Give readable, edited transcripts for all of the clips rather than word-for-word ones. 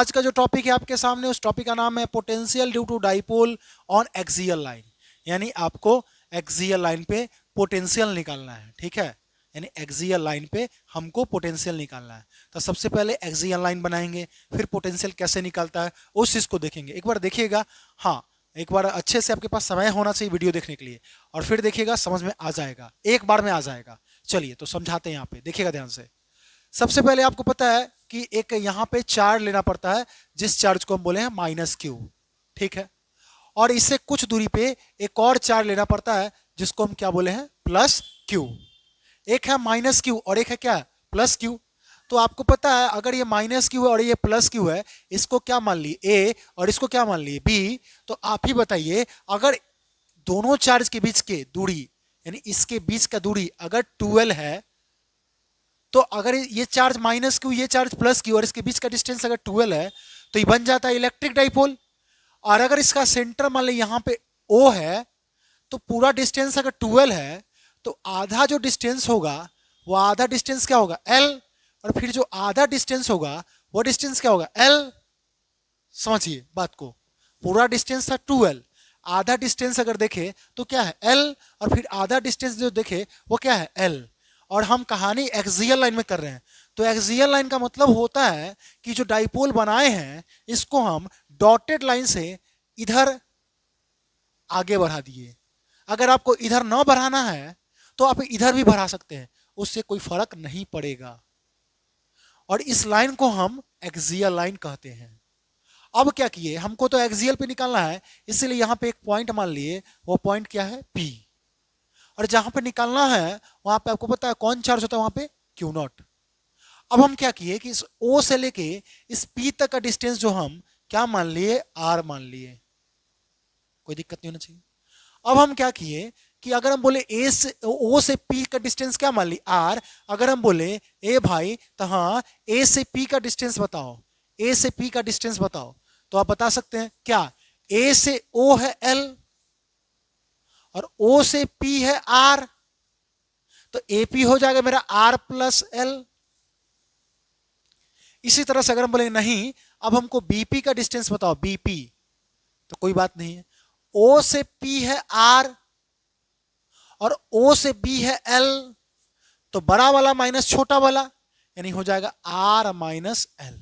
आज का जो टॉपिक है आपके सामने, उस टॉपिक का नाम है potential due to dipole on axial line. यानी आपको एक्सियल लाइन पे पोटेंशियल निकालना है, ठीक है। यानी एक्सियल लाइन पे हमको पोटेंशियल निकालना है। तो सबसे पहले एक्सियल लाइन बनाएंगे, फिर पोटेंशियल कैसे निकालता है उस चीज को देखेंगे। एक बार देखिएगा, हाँ एक बार अच्छे से आपके पास समय होना चाहिए वीडियो देखने के लिए, और फिर देखिएगा समझ में आ जाएगा, एक बार में आ जाएगा। चलिए तो समझाते हैं, यहाँ पे देखिएगा ध्यान से। सबसे पहले आपको पता है कि एक यहाँ पे चार्ज लेना पड़ता है, जिस चार्ज को हम बोले हैं माइनस क्यू, ठीक है। और इससे कुछ दूरी पे एक और चार्ज लेना पड़ता है, जिसको हम क्या बोले हैं, प्लस क्यू। एक है माइनस क्यू और एक है क्या, प्लस क्यू। तो आपको पता है अगर ये माइनस क्यू है और ये प्लस क्यू है, इसको क्या मान लिए ए और इसको क्या मान लिए बी। तो आप ही बताइए, अगर दोनों चार्ज के बीच के दूरी, यानी इसके बीच का दूरी अगर 12 है, तो अगर ये चार्ज माइनस क्यू, ये चार्ज प्लस क्यू, और इसके बीच का डिस्टेंस अगर 12 है, तो ये बन जाता है इलेक्ट्रिक डाइपोल। और अगर इसका सेंटर मान ली यहां पे ओ है, तो पूरा डिस्टेंस अगर 12 है, तो आधा जो डिस्टेंस होगा वो आधा डिस्टेंस क्या होगा, एल। और फिर जो आधा डिस्टेंस होगा वो डिस्टेंस क्या होगा, एल। समझिए बात को, पूरा डिस्टेंस था 12, आधा डिस्टेंस अगर देखे तो क्या है, एल। और फिर आधा डिस्टेंस जो देखे वो क्या है, एल। और हम कहानी एक्सियल लाइन में कर रहे हैं, तो एक्सियल लाइन का मतलब होता है कि जो डाइपोल बनाए हैं इसको हम डॉटेड लाइन से इधर आगे बढ़ा दिए। अगर आपको इधर ना बढ़ाना है तो आप इधर भी बढ़ा सकते हैं, उससे कोई फर्क नहीं पड़ेगा। और इस लाइन को हम एक्सियल लाइन कहते हैं। अब क्या किए, हमको तो एक्सियल पे निकालना है, इसलिए यहां पे एक पॉइंट मान लिए, वो पॉइंट क्या है, पी। और जहां पे निकालना है वहां पे आपको पता है कौन चार्ज होता है, वहां पे क्यू नॉट। अब हम क्या किए कि इस ओ से लेके इस पी तक का डिस्टेंस जो हम क्या मान लिए, आर मान लिए, कोई दिक्कत नहीं होना चाहिए। अब हम क्या किए कि अगर हम बोले ए से ओ से पी का डिस्टेंस क्या मान ली, आर। अगर हम बोले ए भाई, तो हाँ ए से पी का डिस्टेंस बताओ, ए से पी का डिस्टेंस बताओ, तो आप बता सकते हैं क्या, ए से ओ है एल और ओ से पी है आर, तो एपी हो जाएगा मेरा आर प्लस एल। इसी तरह से अगर हम बोलेंगे नहीं, अब हमको बीपी का डिस्टेंस बताओ, बीपी, तो कोई बात नहीं है, ओ से पी है आर और ओ से बी है एल, तो बड़ा वाला माइनस छोटा वाला, यानी हो जाएगा आर माइनस एल।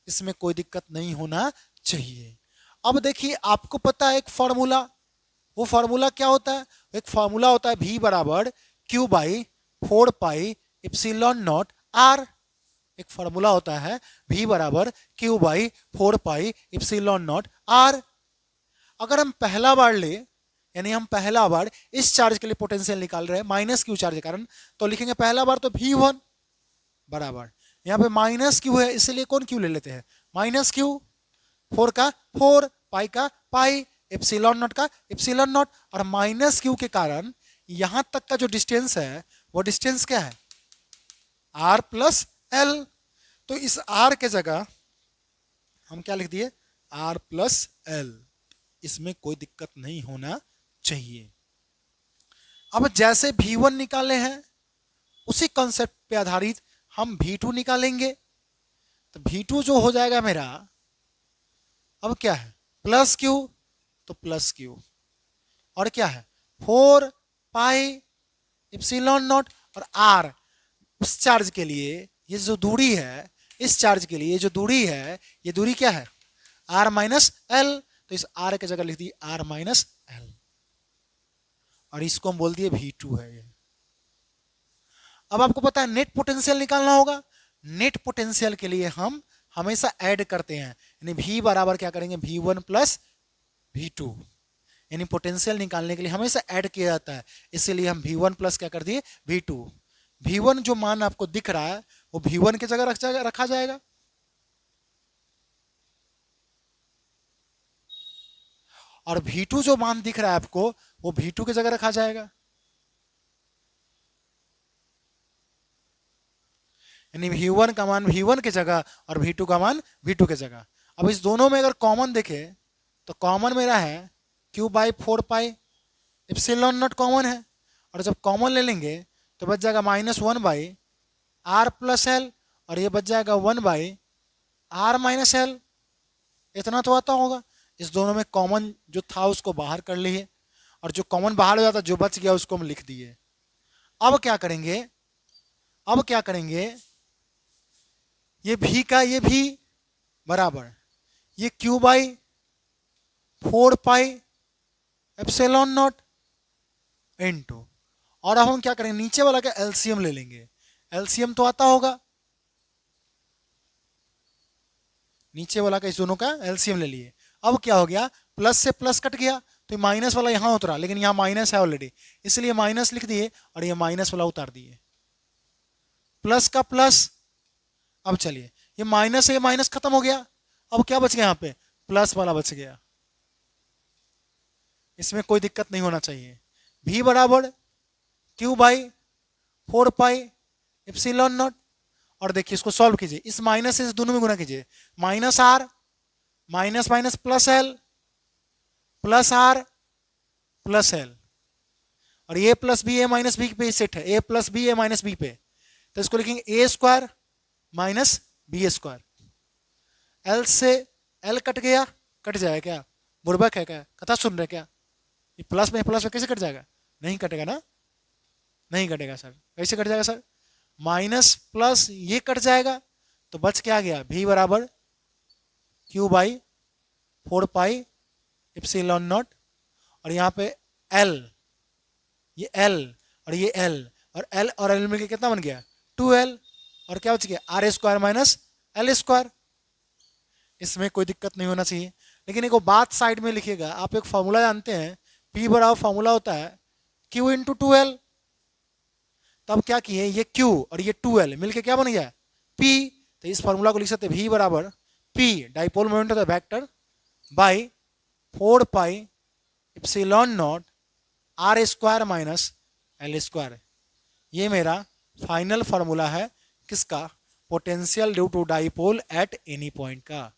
इसमें कोई दिक्कत नहीं होना चाहिए। अब देखिए आपको पता है एक फॉर्मूला, वो फॉर्मूला क्या होता है, एक फॉर्मूला होता है v बराबर q by 4 pi epsilon naught r. एक फॉर्मूला होता है v बराबर q by 4 pi epsilon naught r. अगर हम पहला बार ले, यानी हम पहला बार इस चार्ज के लिए पोटेंशियल निकाल रहे हैं माइनस क्यू चार्ज के कारण, तो लिखेंगे पहला बार तो v1 बराबर, यहाँ पे माइनस क्यू है इसलिए कौन क्यू ले लेते हैं, माइनस क्यू, 4 का 4, पाई का पाई, एप्सिलॉन नॉट का एप्सिलॉन नॉट। और माइनस क्यू के कारण यहां तक का जो डिस्टेंस है वो डिस्टेंस क्या है, आर प्लस एल। तो इस आर के जगह हम क्या लिख दिए, आर प्लस एल। इसमें कोई दिक्कत नहीं होना चाहिए। अब जैसे V1 निकाले हैं, उसी कॉन्सेप्ट पे आधारित हम V2 निकालेंगे। तो V2 जो हो जाएगा मेरा, अब क्या है, प्लस क्यू, तो प्लस क्यू, और क्या है 4 पाई इप्सिलॉन नॉट, और आर उस चार्ज के लिए ये जो दूरी है, इस चार्ज के लिए जो दूरी है, ये दूरी क्या है, आर माइनस एल। तो इस आर के जगह लिख दी आर माइनस एल, और इसको हम बोल दिए V2 है ये। अब आपको पता है नेट पोटेंशियल निकालना होगा। नेट पोटेंशियल के लिए हम हमेशा ऐड करते हैं, यानी V बराबर क्या करेंगे, V1 प्लस V2, यानी पोटेंशियल निकालने के लिए हमेशा ऐड किया जाता है, इसीलिए हम V1 प्लस क्या कर दिए, V2। V1 जो मान आपको दिख रहा है वो V1 की जगह रखा जाएगा, और V2 जो मान दिख रहा है आपको वो V2 की जगह रखा जाएगा। यानी V1 का मान V1 की जगह और V2 का मान V2 की जगह। अब इस दोनों में अगर कॉमन देखे तो कॉमन मेरा है Q by 4 pi, epsilon not common है, और जब कॉमन ले लेंगे तो बच जाएगा -1 बाई आर प्लस एल, और ये बच जाएगा 1 बाई आर माइनस एल, इतना तो आता होगा। इस दोनों में कॉमन जो था उसको बाहर कर लिए, और जो कॉमन बाहर हो जाता जो बच गया उसको हम लिख दिए। अब क्या करेंगे, अब क्या करेंगे, ये भी का ये भी बराबर ये Q by 4 pi epsilon not into, और अब हम क्या करेंगे, नीचे वाला का एलसीएम ले लेंगे। एलसीएम तो आता होगा, नीचे वाला का इस दोनों का एलसीएम ले लिए। अब क्या हो गया, प्लस से प्लस कट गया तो माइनस वाला यहां उतरा, लेकिन यहां माइनस है ऑलरेडी, इसलिए माइनस लिख दिए और ये माइनस वाला उतार दिए। प्लस का प्लस, अब चलिए ये माइनस से माइनस खत्म हो गया, अब क्या बच गया, यहाँ पे प्लस वाला बच गया। इसमें कोई दिक्कत नहीं होना चाहिए। v बराबर q by 4 pi epsilon not, और देखिए इसको सॉल्व कीजिए, इस माइनस से इस दोनों में गुना कीजिए, minus R minus minus plus L, plus R plus L, और A plus B A minus B पे सेट है, A plus B A minus B पे, तो इसको लिखेंगे A square minus B square. L से एल कट गया, cut जाएगा क्या, बुर्बक है क्या, कथा सुन रहे क्या, ये प्लस में कैसे कट जाएगा, नहीं कटेगा ना, नहीं कटेगा सर, कैसे कट जाएगा सर, माइनस प्लस ये कट जाएगा, तो बच क्या गया, v बराबर q by 4 pi epsilon not, और यहाँ पे l, ये l और ये l, और l और l मिलकर कितना बन गया 2l, और क्या बच गया r square minus l square. इसमें कोई दिक्कत नहीं होना चाहिए, लेकिन एक बात साइड में लिखिएगा, आप एक फॉर्मूला जानते हैं, P बराबर फॉर्मूला होता है Q इंटू 2l, तब क्या किए, ये Q और ये 2l मिलके क्या बन गया P, तो इस फॉर्मूला को लिख सकते हैं V बराबर P डाइपोल मोमेंट होता है vector by 4 pi epsilon naught r square minus l square. ये मेरा फाइनल फॉर्मूला है किसका, potential due to dipole at any point का।